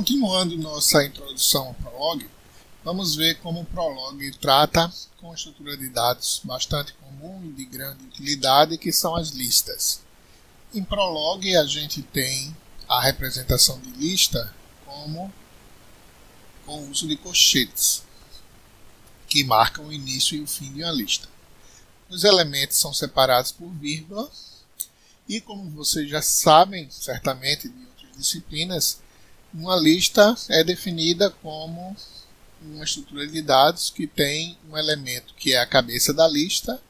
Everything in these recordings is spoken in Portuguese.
Continuando nossa introdução ao Prolog, vamos ver como o Prolog trata com a estrutura de dados bastante comum e de grande utilidade, que são as listas. Em Prolog a gente tem a representação de lista com o uso de colchetes, que marcam o início e o fim de uma lista. Os elementos são separados por vírgula e, como vocês já sabem, certamente de outras disciplinas, uma lista é definida como uma estrutura de dados que tem um elemento que é a cabeça da lista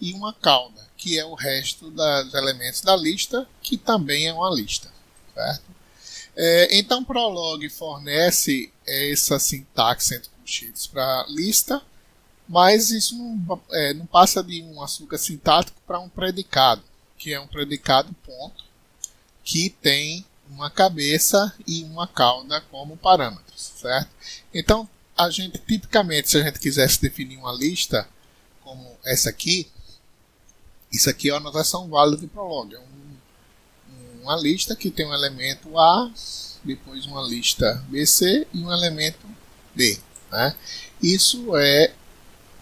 e uma cauda, que é o resto dos elementos da lista, que também é uma lista. Certo? Então, Prolog fornece essa sintaxe entre colchetes para lista, mas isso não passa de um açúcar sintático para um predicado, que é um predicado ponto, que tem uma cabeça e uma cauda como parâmetros, certo? Então, tipicamente, se a gente quisesse definir uma lista como essa aqui, isso aqui é a notação válida de Prolog. É uma lista que tem um elemento A, depois uma lista BC e um elemento D. Né? Isso é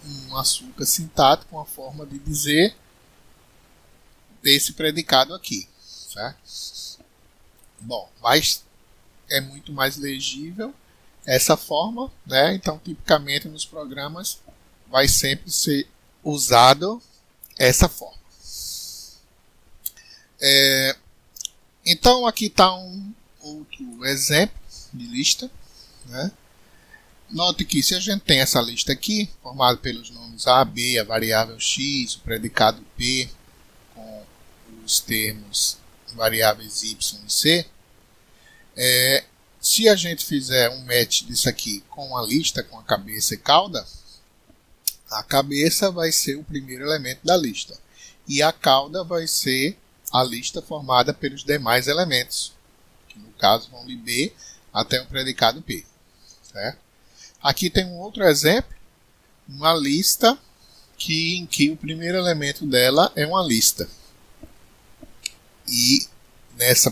um açúcar sintático, uma forma de dizer desse predicado aqui, certo? Bom, mas é muito mais legível essa forma, né? Então, tipicamente nos programas vai sempre ser usado essa forma. Então, aqui está um outro exemplo de lista, né? Note que se a gente tem essa lista aqui, formada pelos nomes A, B, a variável X, o predicado P, com os termos variáveis Y e C, se a gente fizer um match disso aqui com a lista, com a cabeça e cauda, a cabeça vai ser o primeiro elemento da lista e a cauda vai ser a lista formada pelos demais elementos, que no caso vão de B até o predicado P. Certo? Aqui tem um outro exemplo, uma lista em que o primeiro elemento dela é uma lista. E nesse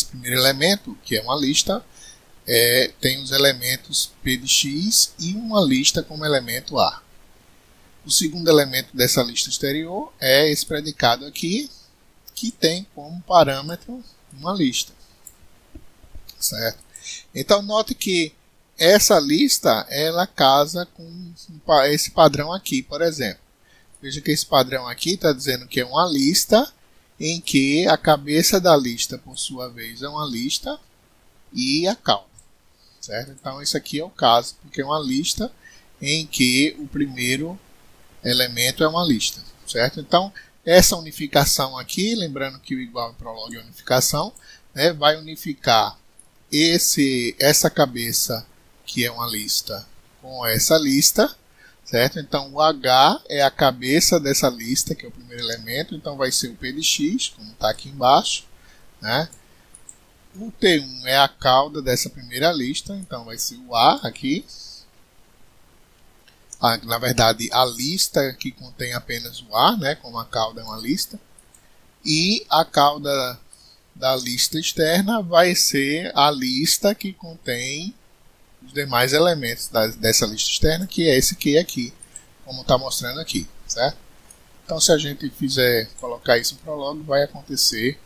primeiro elemento, que é uma lista, tem os elementos P de X e uma lista como elemento A. O segundo elemento dessa lista exterior é esse predicado aqui, que tem como parâmetro uma lista. Certo? Então, note que essa lista ela casa com esse padrão aqui, por exemplo. Veja que esse padrão aqui está dizendo que é uma lista em que a cabeça da lista, por sua vez, é uma lista e a cauda. Certo? Então, isso aqui é o caso, porque é uma lista em que o primeiro elemento é uma lista. Certo? Então, essa unificação aqui, lembrando que o igual em Prolog é unificação, né, vai unificar essa cabeça, que é uma lista, com essa lista. Certo? Então, o H é a cabeça dessa lista, que é o primeiro elemento, então vai ser o P de X, como está aqui embaixo. Né? O T1 é a cauda dessa primeira lista, então vai ser o A aqui. Na verdade, a lista que contém apenas o A, né? Como a cauda é uma lista. E a cauda da lista externa vai ser a lista que contém os demais elementos dessa lista externa, que é esse aqui, como está mostrando aqui, certo? Então, se a gente colocar isso em Prolog, vai acontecer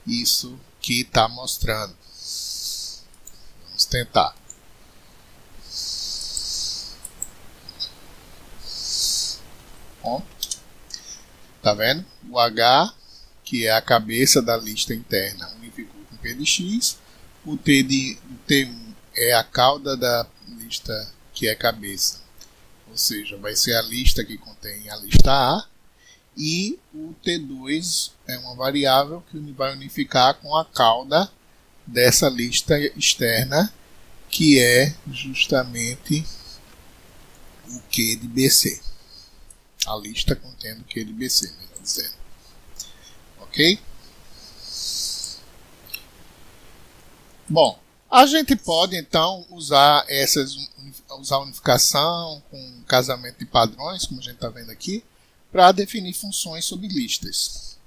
isso que está mostrando. Vamos tentar. Bom, tá vendo? O H, que é a cabeça da lista interna, unificou com P de X. O T1 é a cauda da lista que é cabeça, ou seja, vai ser a lista que contém a lista A, e o T2 é uma variável que vai unificar com a cauda dessa lista externa, que é justamente o Q de BC, a lista contendo o Q de BC, melhor dizendo. Ok? Bom, a gente pode, então, usar a unificação com casamento de padrões, como a gente está vendo aqui, para definir funções sobre listas.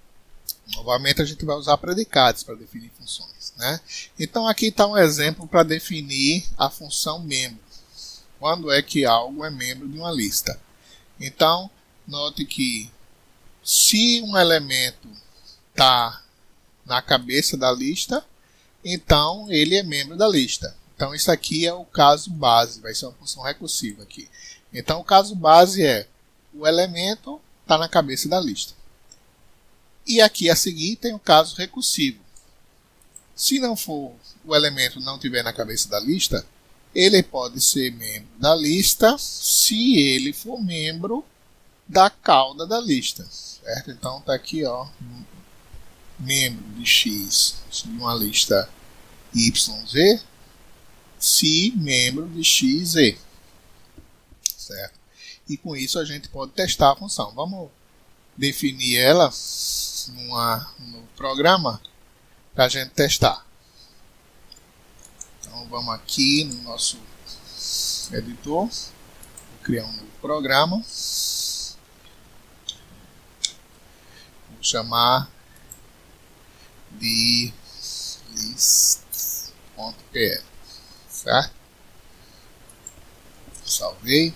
Novamente a gente vai usar predicados para definir funções, né? Então aqui está um exemplo para definir a função membro. Quando é que algo é membro de uma lista? Então, note que se um elemento está na cabeça da lista, então ele é membro da lista. Então isso aqui é o caso base, vai ser uma função recursiva aqui. Então o caso base é o elemento está na cabeça da lista. E aqui a seguir tem o caso recursivo. Se não for o elemento não estiver na cabeça da lista, ele pode ser membro da lista se ele for membro da cauda da lista, certo? Então está aqui, ó, membro de x de uma lista YZ, se membro de XZ, certo? E com isso a gente pode testar a função. Vamos definir ela no programa para a gente testar. Então vamos aqui no nosso editor, vou criar um novo programa, vou chamar de list.pl, certo? Salvei,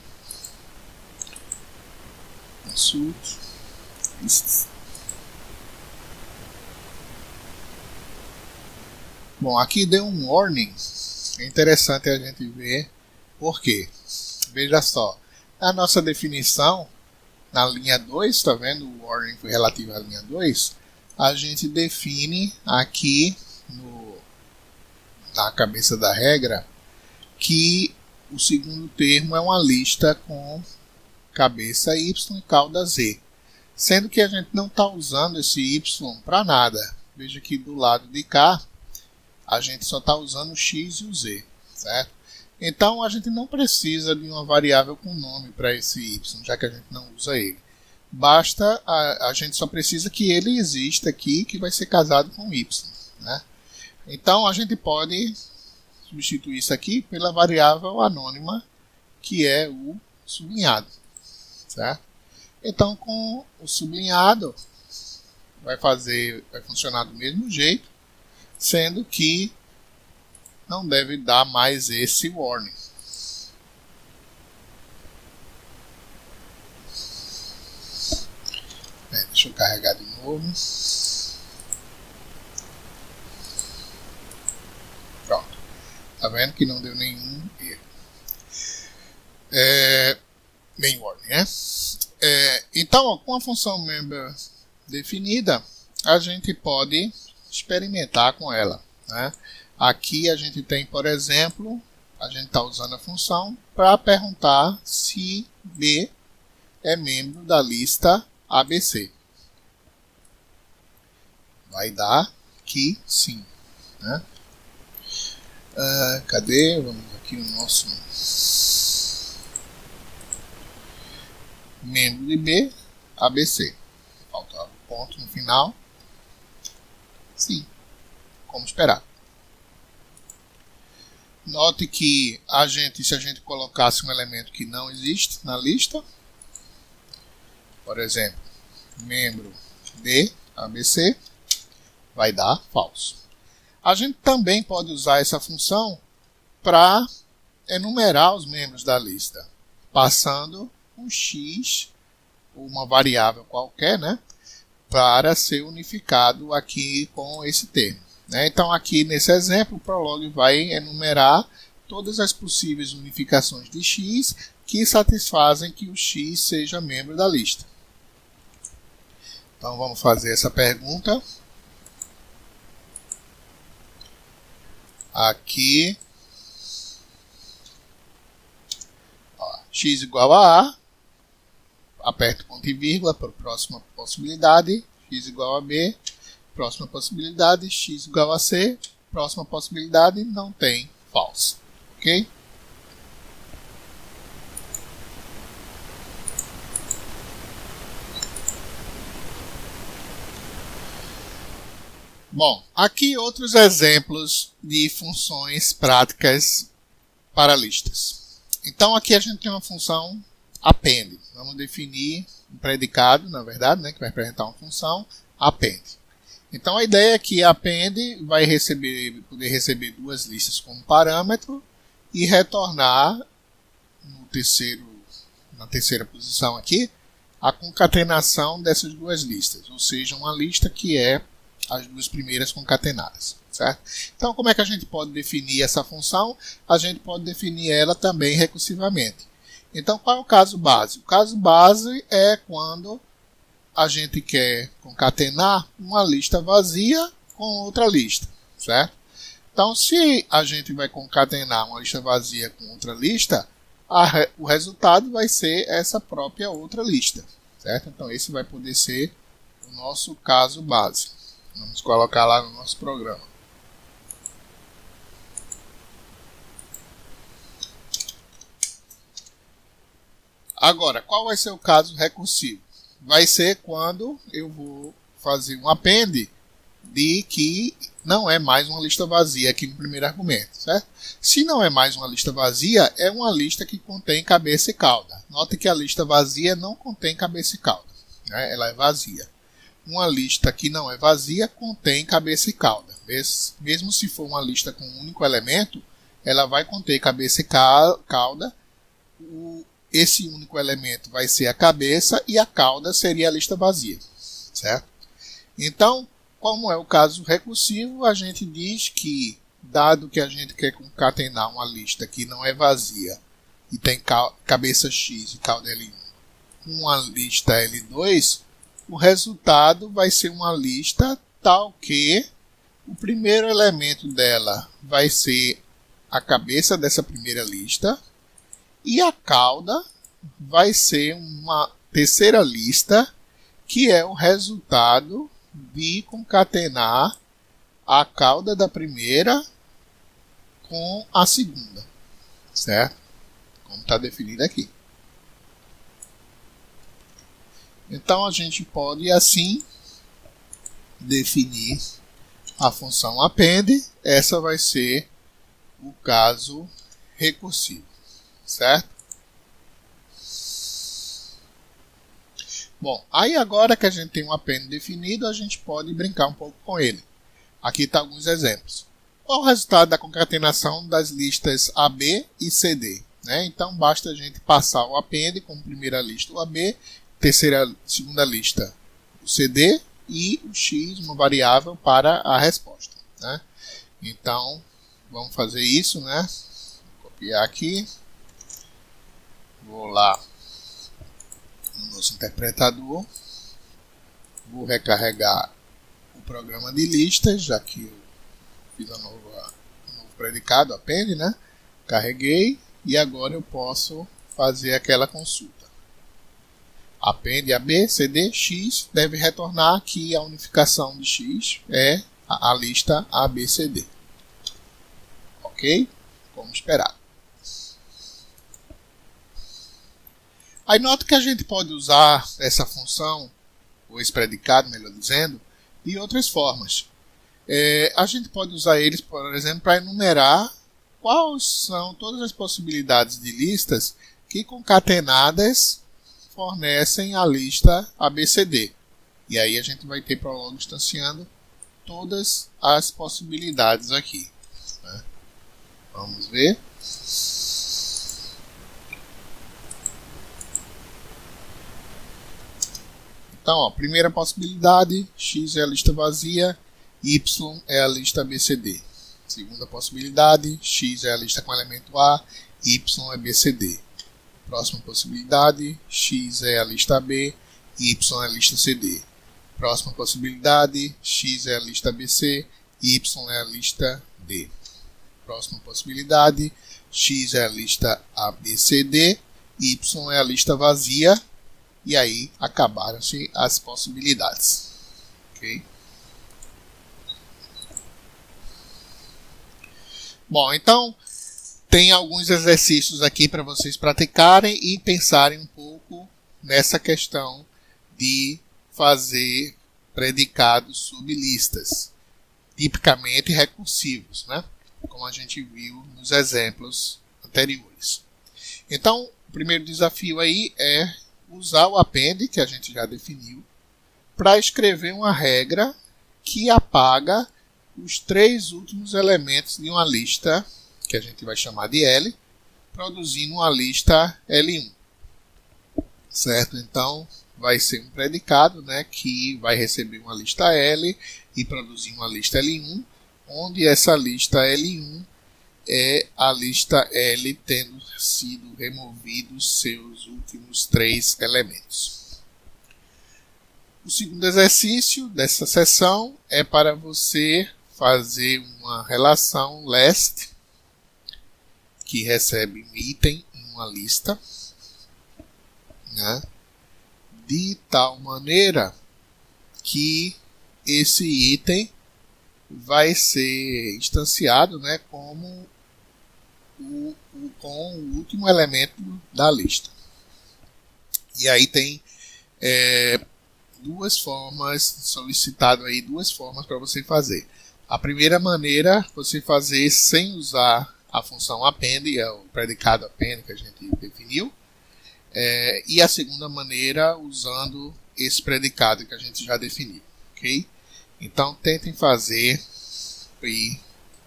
consulte, lists. Bom, aqui deu um warning. É interessante a gente ver por quê. Veja só, a nossa definição na linha 2, está vendo? O warning foi relativo à linha 2. A gente define aqui na cabeça da regra que o segundo termo é uma lista com cabeça Y e cauda Z. Sendo que a gente não está usando esse Y para nada. Veja que do lado de cá a gente só está usando o X e o Z, certo? Então a gente não precisa de uma variável com nome para esse Y, já que a gente não usa ele. Basta, a gente só precisa que ele exista aqui, que vai ser casado com Y, né? Então a gente pode substituir isso aqui pela variável anônima, que é o sublinhado, certo? Então com o sublinhado vai funcionar do mesmo jeito, sendo que não deve dar mais esse warning. Deixa eu carregar de novo. Pronto. Tá vendo que não deu nenhum erro. Nem warning, né? Então, ó, com a função member definida, a gente pode experimentar com ela, né? Aqui a gente tem, por exemplo, a gente está usando a função para perguntar se B é membro da lista ABC. Vai dar que sim, né? Cadê? Vamos aqui no nosso membro de B, ABC. Faltava um ponto no final. Sim, como esperar. Note que se a gente colocasse um elemento que não existe na lista, por exemplo, membro de ABC, vai dar falso. A gente também pode usar essa função para enumerar os membros da lista, passando um x, uma variável qualquer, né, para ser unificado aqui com esse termo, né? Então aqui nesse exemplo o Prolog vai enumerar todas as possíveis unificações de x que satisfazem que o x seja membro da lista. Então vamos fazer essa pergunta. Aqui, ó, x igual a aperto ponto e vírgula para a próxima possibilidade, x igual a B, próxima possibilidade, x igual a C, próxima possibilidade, não tem false, ok? Bom, aqui outros exemplos de funções práticas para listas. Então aqui a gente tem uma função append. Vamos definir um predicado, na verdade, né, que vai representar uma função append. Então a ideia é que a append vai poder receber duas listas como parâmetro e retornar na terceira posição aqui a concatenação dessas duas listas, ou seja, uma lista que é as duas primeiras concatenadas, certo? Então, como é que a gente pode definir essa função? A gente pode definir ela também recursivamente. Então, qual é o caso base? O caso base é quando a gente quer concatenar uma lista vazia com outra lista, certo? Então, se a gente vai concatenar uma lista vazia com outra lista, o resultado vai ser essa própria outra lista, certo? Então, esse vai poder ser o nosso caso base. Vamos colocar lá no nosso programa. Agora, qual vai ser o caso recursivo? Vai ser quando eu vou fazer um append de que não é mais uma lista vazia aqui no primeiro argumento, certo? Se não é mais uma lista vazia, é uma lista que contém cabeça e cauda. Note que a lista vazia não contém cabeça e cauda, né? Ela é vazia. Uma lista que não é vazia contém cabeça e cauda. Mesmo se for uma lista com um único elemento, ela vai conter cabeça e cauda. Esse único elemento vai ser a cabeça e a cauda seria a lista vazia, certo? Então, como é o caso recursivo, a gente diz que, dado que a gente quer concatenar uma lista que não é vazia e tem cabeça X e cauda L1 com uma lista L2, o resultado vai ser uma lista tal que o primeiro elemento dela vai ser a cabeça dessa primeira lista e a cauda vai ser uma terceira lista que é o resultado de concatenar a cauda da primeira com a segunda, certo? Como está definido aqui. Então a gente pode assim definir a função append. Essa vai ser o caso recursivo, certo? Bom, aí agora que a gente tem um append definido, a gente pode brincar um pouco com ele. Aqui estão alguns exemplos. Qual o resultado da concatenação das listas AB e CD? Então basta a gente passar o append como primeira lista o AB, segunda lista o CD e o X, uma variável para a resposta, né? Então vamos fazer isso, né? Vou copiar aqui, vou lá no nosso interpretador, vou recarregar o programa de listas, já que eu fiz um novo predicado, append, né? Carreguei e agora eu posso fazer aquela consulta. Append AB, CD, X deve retornar que a unificação de X é a lista ABCD. Ok? Como esperado. Aí nota que a gente pode usar essa função, ou esse predicado, melhor dizendo, de outras formas. A gente pode usar eles, por exemplo, para enumerar quais são todas as possibilidades de listas que concatenadas fornecem a lista ABCD. E aí a gente vai ter Prolog instanciando todas as possibilidades aqui, né? Vamos ver. Então, ó, primeira possibilidade, X é a lista vazia, Y é a lista ABCD. Segunda possibilidade, X é a lista com elemento A, Y é BCD. Próxima possibilidade, X é a lista B, Y é a lista CD. Próxima possibilidade, X é a lista BC, Y é a lista D. Próxima possibilidade, X é a lista ABCD, Y é a lista vazia, e aí acabaram-se as possibilidades. Ok? Bom, então tem alguns exercícios aqui para vocês praticarem e pensarem um pouco nessa questão de fazer predicados sob listas, tipicamente recursivos, né? Como a gente viu nos exemplos anteriores. Então, o primeiro desafio aí é usar o append, que a gente já definiu, para escrever uma regra que apaga os 3 últimos elementos de uma lista, que a gente vai chamar de L, produzindo uma lista L1. Certo? Então, vai ser um predicado, né, que vai receber uma lista L e produzir uma lista L1, onde essa lista L1 é a lista L tendo sido removidos seus últimos 3 elementos. O segundo exercício dessa sessão é para você fazer uma relação last, que recebe um item em uma lista, né, de tal maneira que esse item vai ser instanciado, né, como com o último elemento da lista. E aí tem duas formas, solicitado aí duas formas para você fazer. A primeira maneira, você fazer sem usar a função append, é o predicado append que a gente definiu. E a segunda maneira, usando esse predicado que a gente já definiu. Ok? Então, tentem fazer e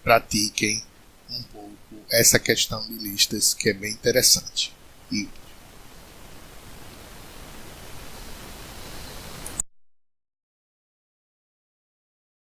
pratiquem um pouco essa questão de listas, que é bem interessante. E